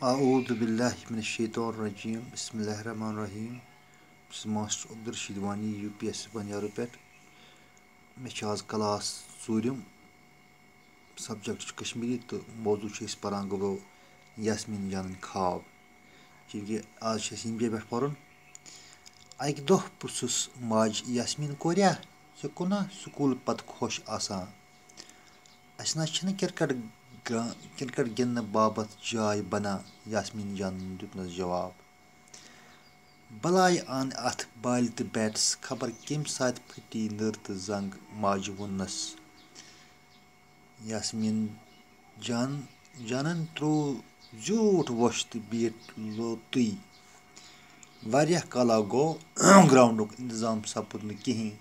A'udhu billahi mineşşeytanirracim. Bismillahirrahmanirrahim. Bus Master Abdurrashid Wani UPS Banjaru pet. Meh छ आज class ژوٗرِم subject چھُ कश्मीरी تہٕ موضوع چھِ أسۍ پَران گوٚو یاسمیٖن جانٕنۍ خاب چوٗنٛکہِ آز چھِ اَسہِ یِمبے پٮ۪ٹھ پَرُن. اَکہِ دۄہ پرٛژھُس ماجہِ یاسمیٖن کوریا ژےٚ کوٚنا سکوٗل پَتہٕ خۄش آسان؟ اَسہِ نہ چھِنہٕ کِرکٹ گِنٛدنہٕ باپتھ جاے بَنان یاسمیٖن جانَن دیُتنَس جواب. بَلاے اَن اَتھ بالہِ تہٕ بیٹَس خبر کَمہِ ساتہٕ پھٕٹی نٔر تہٕ زنٛگ ماجہِ ووٚننَس. یاسمیٖن جانن ترٛوو زیوٗٹھ وۄش تہٕ بیٖٹھ لوتُے. واریاہ کالا گوٚو گرٛاوُنٛڈُک اِنتظام سپُد نہٕ کِہیٖنۍ.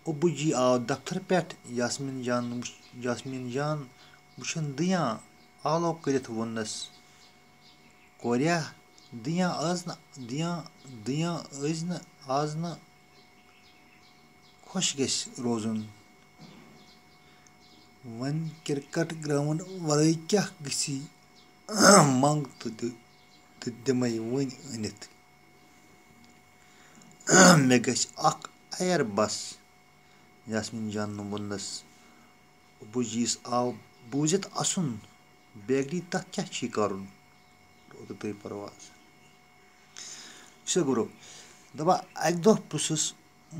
ابوٗ جی آو دفتر پٮ۪ٹھ یاسمیٖن جان وٕچھُن دِیاں آلو کٔرِتھ ووٚننَس. کوریا دِیاں ٲزۍ نہٕ آز نہٕ خۄش گژھِ روزُن. وۄنۍ کِرکٹ گرٛاوُنٛڈ وَرٲے کیٛاہ گٔژھی منٛگ تہٕ دِمَے وٕنۍ أنِتھ. مےٚ گژھِ اکھ اَیَر بس یاسمیٖن جانن ووٚننَس. ابوٗ جِیَس آو بوٗزِتھ اَسُن بیگڈی تَتھ کیٛاہ چھی کَرُن روٗدٕ تُہۍ پرواز. گُرو دَپان اَکہِ دۄہ پرٛژھُس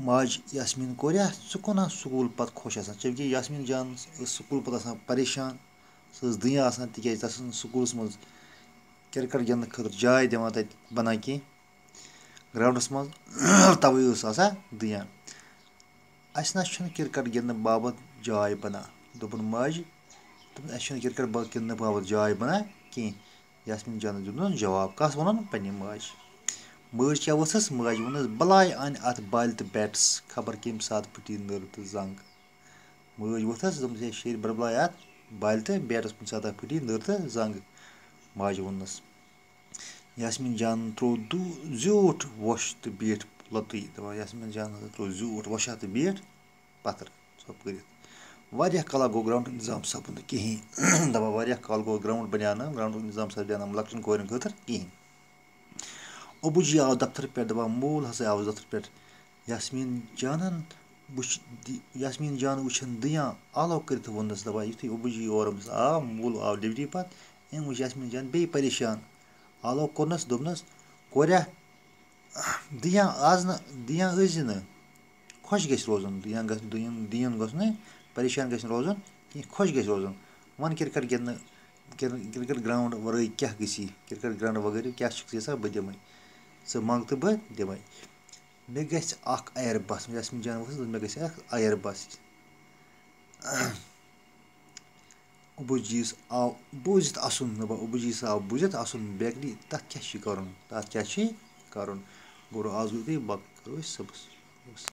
ماجہِ یاسمیٖن کوریا ژٕ کوٚنا سکوٗل پَتہٕ خۄش آسان چوٗنٛکہِ یاسمیٖن جان ٲس سکوٗل پَتہٕ آسان پریشان سۄ ٲس دِیاں آسان تِکیٛازِ تَتھ ٲس نہٕ سکوٗلَس منٛز کِرکٹ گِنٛدنہٕ خٲطرٕ جاے دِوان تَتہِ بَنان کینٛہہ گرٛاوُنٛڈَس منٛز تَوَے ٲس آسان دِیاں. اَسہِ نہ چھُنہٕ کِرکٹ گِنٛدنہٕ باپتھ جاے بَنان دوٚپُن ماجہِ دوٚپُن اَسہِ چھُنہٕ کِرکٹ گِنٛدنہٕ باپتھ جاے بَنان کینٛہہ. یاسمیٖن جانَن دیُتنَس جواب کَس ووٚنُن پنٛنہِ ماجہِ. مٲج کیٛاہ ؤژھٕس ماجہِ ووٚننَس بَلاے اَنہِ اَتھ بالہِ تہٕ بیٹَس خبر کَمہِ ساتہٕ پھٕٹی نٔر تہٕ زنٛگ. مٲج ؤژھٕس دوٚپمَس ہے شیٖر بَربَلاے اَتھ بالہِ تہٕ بیٹَس کُنہِ ساتہٕ پھٕٹی نٔر تہٕ زنٛگ ماجہِ ووٚننَس. یاسمیٖن جانن ترٛوو زیوٗٹھ وۄش تہٕ بیٖٹھ لوٚتُے. دَپان یاسمیٖن جانن ترٛوو زیوٗٹھ وۄشاہ تہٕ بیٖٹھ پَتھر ژھۄپ کٔرِتھ. واریاہ کالا گوٚو گرٛاوُنٛڈُک اِنتظام سپُد نہٕ کِہیٖنۍ. دَپان واریاہ کال گوٚو گرٛاوُنٛڈ بَنیو نہٕ گرٛاوُنٛڈُک اِنتظام سپدیو نہٕ لۄکچَن کورٮ۪ن خٲطرٕ کِہیٖنۍ. ابوٗ جی آو دفتر پٮ۪ٹھ دَپان مول ہسا آو دفتر پٮ۪ٹھ یاسمیٖن جان وٕچھُن دِیاں آلو کٔرِتھ ووٚننَس. دَپان یِتھُے ابوٗ جی اور أمِس آو مول آو ڈِوٹی پَتہٕ أمۍ وٕچھ یاسمیٖن جان بیٚیہِ پریشان آلو کوٚرنَس دوٚپنَس کوریا دِیاں ٲسۍ نہٕ خۄش گژھِ روزُن دیٖن گوٚژھ نہٕ پریشان گژھِ نہٕ روزُن کینٛہہ خۄش گژھِ روزُن. وۄنۍ کِرکٹ گِنٛدنہٕ کِرکٹ گرٛاوُنٛڈ وَرٲے کیٛاہ گٔژھی کِرکٹ گرٛاوُنٛڈ وغٲرٕ کیٛاہ چھُکھ یَژھان بہٕ دِمَے ژٕ منٛگ تہٕ بہٕ دِمَے. مےٚ گژھِ اَکھ اَیَر بَس یاسمیٖن جان ؤژھٕس مےٚ گژھِ اَکھ اَیَر بَس. ابوٗ جِیَس آو بوٗزِتھ اَسُن دَپان ابوٗ جی آو بوٗزِتھ اَسُن بیکری تَتھ کیٛاہ چھی کَرُن گوٚو آز گوٚو یُتُے باقٕے کَرو أسۍ صُبحَس.